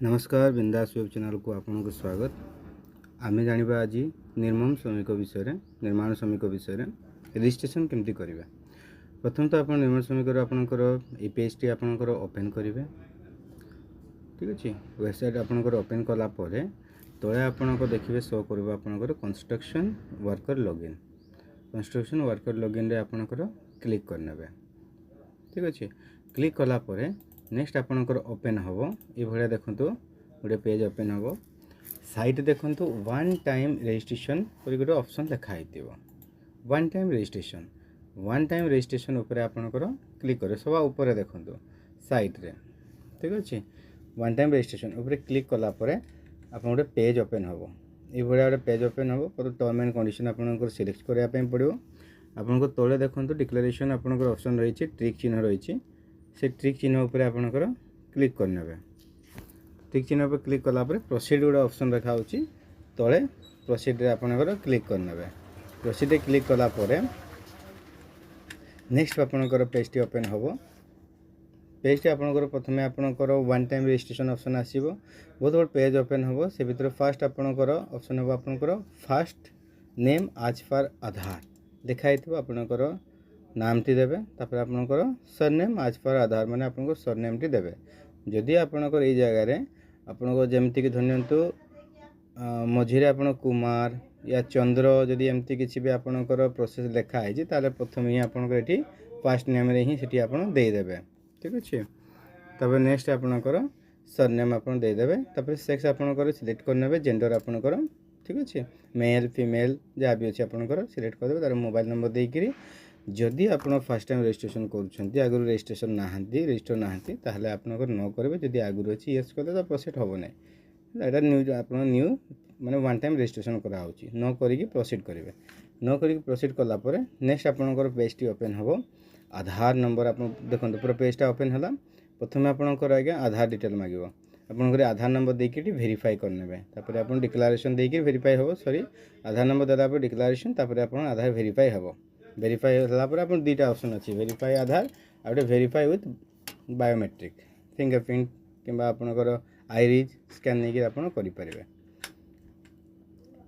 नमस्कार बिंदास web channel को आपको स्वागत। आम जाना आज निर्मम श्रमिक विषय निर्माण श्रमिक विषय रजिस्ट्रेशन केमती करेंगे। प्रथम तो आप निर्माण श्रमिक आपंकर ए पेज टी आपंकर ओपन करेंगे। ठीक अच्छे वेबसाइट आपंकर ओपन कलापर तले आपंकर देखिए शो कर आपंकर construction worker login. Construction worker login रे आपंकर क्लिक करने। ठीक अच्छे क्लिक कलापर नेक्स्ट आपंकर ओपन हम ये देखो गोटे पेज ओपन हम साइट देखो वन टाइम रजिस्ट्रेशन गोटे ऑप्शन लिखाई वन टाइम रजिस्ट्रेशन उपर आपंकर क्लिक कर सब ऊपर देखो साइट रे। ठीक अच्छे वन टाइम रजिस्ट्रेशन उपर क्लिक कलापर आप गोटे पेज ओपन हम ये गोटे पेज ओपन हम टर्म एंड कंडीशन आपंकर सिलेक्ट करने पड़ो। आपको तले देखो डिक्लेरेशन आपंकर ऑप्शन रही ट्रिक चिन्ह रही से ट्रिक चिन्ह उपर आपंकर क्लिक करने। ट्रिक चिन्ह पर क्लिक कलापर प्रोसीड गोटे ऑप्शन रखा हो तले प्रोसीड आपंकर क्लिक करने। प्रोसीड क्लिक कलापर नेक्स्ट आपंकर पेज टी ओपन हम पेज टी आपंकर प्रथम आपंकर वन टाइम रजिस्ट्रेशन ऑप्शन आसो बहुत बड़ा पेज ओपन हम से भर फास्ट आपंकर ऑप्शन हम आपंकर फास्ट नेम आज फार आधार लिखाई आपंकर नाम टी देवे तापर आपंकर सरनेम आज फार आधार माने आपंकर सरनेम टी देवे। जदि आपंकर ये जगह आपंकर जमीक धरतु मझे आप कुमार या चंद्र जदि एमती किसी भी आपंकर प्रोसेस लिखाई ताले प्रथम ही आपंकर ये फास्ट नेम ही सीटी आप देदेवे। ठीक अच्छे तब नेक्स्ट आपंकर सरनेम आप देदेवे तापर सेक्स आपंकर सिलेक्ट करने जेंडर आपंकर। ठीक अच्छे मेल फीमेल जहाँ भी अच्छे आपंकर सिलेक्ट करदे तार मोबाइल नंबर देकर जदि आप फास्ट टाइम रजिस्ट्रेशन कर आगुरी रजिस्ट्रेशन ना रजिस्टर ना ताहले आपनकर न करेंगे जदि आगुरी अच्छी येस करदे तो प्रोसीड हम ना यहाँ न्यू आप न्यू माने वन टाइम रजिस्ट्रेशन कराऊँगी न करी प्रोसीड करेंगे न करी प्रोसीड कलापर नेक्स्ट आपंकर पेज टी ओपन हम आधार नंबर आप देखो पूरा पेजटा ओपन है प्रथम आपंकर आज्ञा आधार डिटेल मांग आपंकर आधार नंबर देकर वेरीफाई करने तापर आप डिक्लेरेशन देकर वेरीफाई हम सॉरी आधार नंबर देला डिक्लेरेशन तापर आप आधार वेरीफाई हम वेरीफाई होगा आप दुईटा ऑप्शन अच्छी वेरीफाई आधार आउटे वेरीफाई विथ बायोमेट्रिक फिंगरप्रिंट कि आपंकर आईरिज स्कैन नहीं आप करें।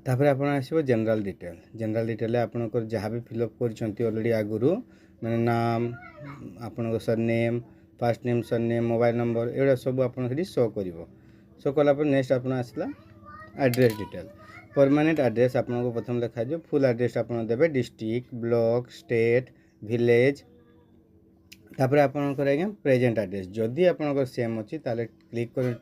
तापर आप आसो जनरल डिटेल आपंकर जहाँ भी फिलअप कर ऑलरेडी आगुरी मैंने नाम आपंकर surname first name surname mobile number एगुड़ा सब आप शो कर शो कलापर नेक्स्ट आप आसला एड्रेस डिटेल परमानेंट एड्रेस आपको प्रथम लिखा जो फुल एड्रेस आप देवे डिस्ट्रिक्ट ब्लॉक स्टेट विलेज तापर आपंकर आज्ञा प्रेजेंट एड्रेस जदि आपंकर सेम अच्छी क्लिक कर